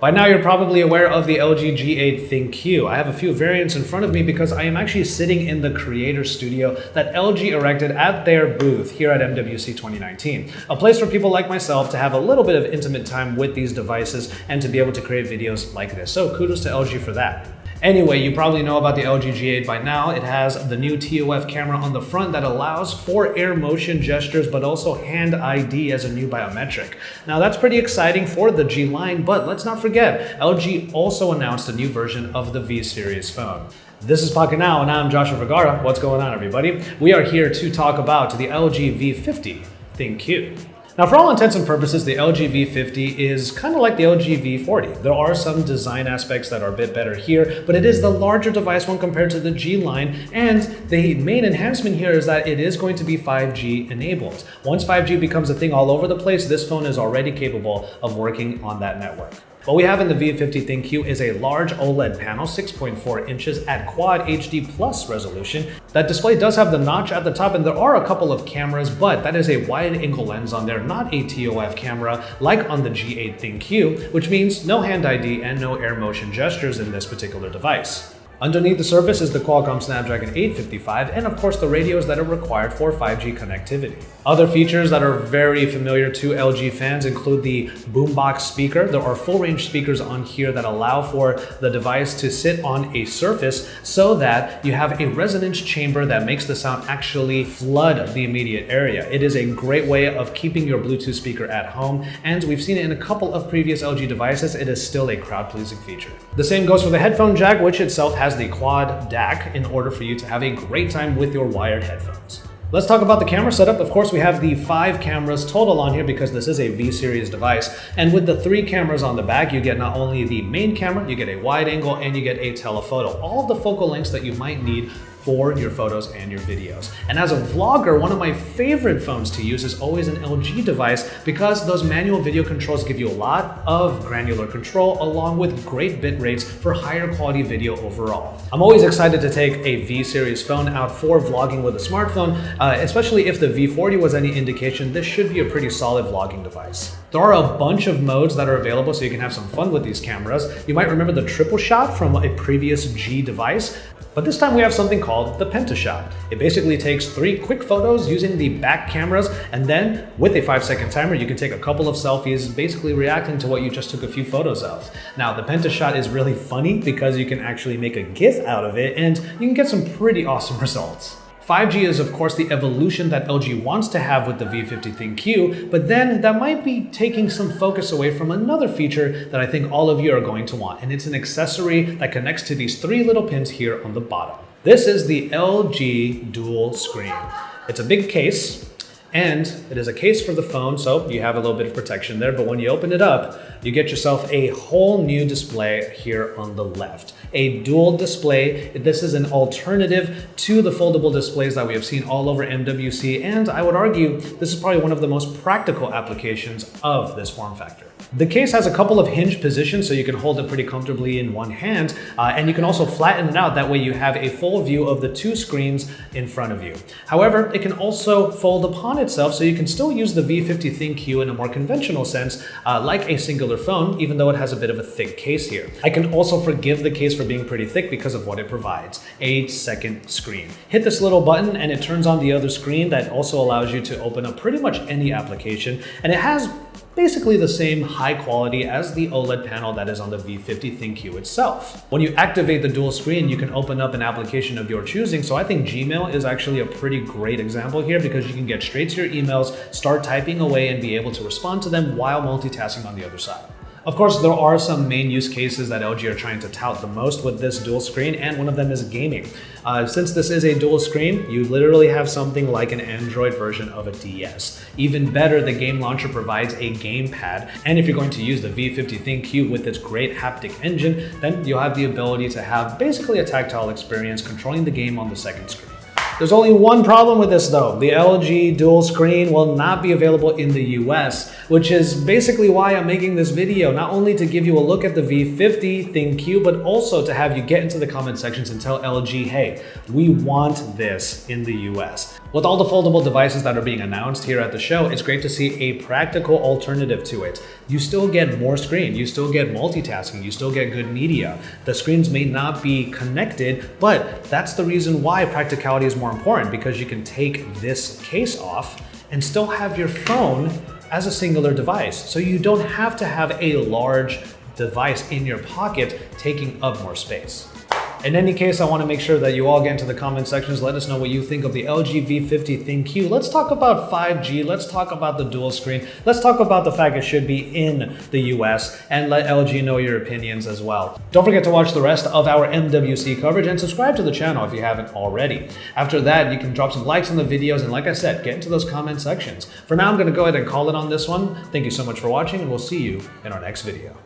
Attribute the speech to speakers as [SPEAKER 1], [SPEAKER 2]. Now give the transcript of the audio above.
[SPEAKER 1] By now, you're probably aware of the LG G8 ThinQ. I have a few variants in front of me because I am actually sitting in the creator studio that LG erected at their booth here at MWC 2019. A place for people like myself to have a little bit of intimate time with these devices and to be able to create videos like this. So kudos to LG for that. Anyway, you probably know about the LG G8 by now. It has the new TOF camera on the front that allows for air motion gestures, but also hand ID as a new biometric. Now that's pretty exciting for the G line, but let's not forget, LG also announced a new version of the V series phone. This is Pocketnow, and I'm Joshua Vergara. What's going on, everybody? We are here to talk about the LG V50 ThinQ. Now, for all intents and purposes, the LG V50 is kind of like the LG V40. There are some design aspects that are a bit better here, but it is the larger device when compared to the G line, and the main enhancement here is that it is going to be 5G enabled. Once 5G becomes a thing all over the place, this phone is already capable of working on that network. What we have in the V50 ThinQ is a large OLED panel, 6.4 inches at Quad HD Plus resolution. That display does have the notch at the top, and there are a couple of cameras, but that is a wide-angle lens on there, not a TOF camera like on the G8 ThinQ, which means no hand ID and no air motion gestures in this particular device. Underneath the surface is the Qualcomm Snapdragon 855 and of course the radios that are required for 5G connectivity. Other features that are very familiar to LG fans include the Boombox speaker. There are full range speakers on here that allow for the device to sit on a surface so that you have a resonance chamber that makes the sound actually flood the immediate area. It is a great way of keeping your Bluetooth speaker at home, and we've seen it in a couple of previous LG devices. It is still a crowd-pleasing feature. The same goes for the headphone jack, which itself has the quad DAC in order for you to have a great time with your wired headphones. Let's talk about the camera setup. Of course, we have the 5 cameras total on here because this is a V series device. And with the 3 cameras on the back, you get not only the main camera, you get a wide angle, and you get a telephoto. All of the focal lengths that you might need for your photos and your videos. And as a vlogger, one of my favorite phones to use is always an LG device because those manual video controls give you a lot of granular control along with great bit rates for higher quality video overall. I'm always excited to take a V series phone out for vlogging with a smartphone, especially if the V40 was any indication. This should be a pretty solid vlogging device. There are a bunch of modes that are available so you can have some fun with these cameras. You might remember the triple shot from a previous G device, but this time we have something called the pentashot. It basically takes 3 quick photos using the back cameras, and then with a 5-second timer, you can take a couple of selfies, basically reacting to what you just took a few photos of. Now, the pentashot is really funny because you can actually make a GIF out of it, and you can get some pretty awesome results. 5G is of course the evolution that LG wants to have with the V50 ThinQ, but then that might be taking some focus away from another feature that I think all of you are going to want, and it's an accessory that connects to these 3 little pins here on the bottom. This is the LG dual screen. It's a big case, and it is a case for the phone, so you have a little bit of protection there, but when you open it up, you get yourself a whole new display here on the left. A dual display. This is an alternative to the foldable displays that we have seen all over MWC, and I would argue this is probably one of the most practical applications of this form factor. The case has a couple of hinge positions so you can hold it pretty comfortably in one hand, and you can also flatten it out. That way you have a full view of the 2 screens in front of you. However, it can also fold upon itself so you can still use the V50 ThinQ in a more conventional sense, like a singular phone, even though it has a bit of a thick case here. I can also forgive the case for being pretty thick because of what it provides, a second screen. Hit this little button and it turns on the other screen that also allows you to open up pretty much any application, and it has basically the same high quality as the OLED panel that is on the V50 ThinQ itself. When you activate the dual screen, you can open up an application of your choosing, so I think Gmail is actually a pretty great example here because you can get straight to your emails, start typing away, and be able to respond to them while multitasking on the other side. Of course, there are some main use cases that LG are trying to tout the most with this dual screen, and one of them is gaming. Since this is a dual screen, you literally have something like an Android version of a DS. Even better, the game launcher provides a gamepad, and if you're going to use the V50 ThinQ with its great haptic engine, then you'll have the ability to have basically a tactile experience controlling the game on the second screen. There's only one problem with this though. The LG dual screen will not be available in the US, which is basically why I'm making this video, not only to give you a look at the V50 ThinQ, but also to have you get into the comment sections and tell LG, hey, we want this in the US. With all the foldable devices that are being announced here at the show, it's great to see a practical alternative to it. You still get more screen, you still get multitasking, you still get good media. The screens may not be connected, but that's the reason why practicality is more important, because you can take this case off and still have your phone as a singular device. So you don't have to have a large device in your pocket taking up more space. In any case, I want to make sure that you all get into the comment sections. Let us know what you think of the LG V50 ThinQ. Let's talk about 5G. Let's talk about the dual screen. Let's talk about the fact it should be in the US, and let LG know your opinions as well. Don't forget to watch the rest of our MWC coverage and subscribe to the channel if you haven't already. After that, you can drop some likes on the videos, and like I said, get into those comment sections. For now, I'm going to go ahead and call it on this one. Thank you so much for watching, and we'll see you in our next video.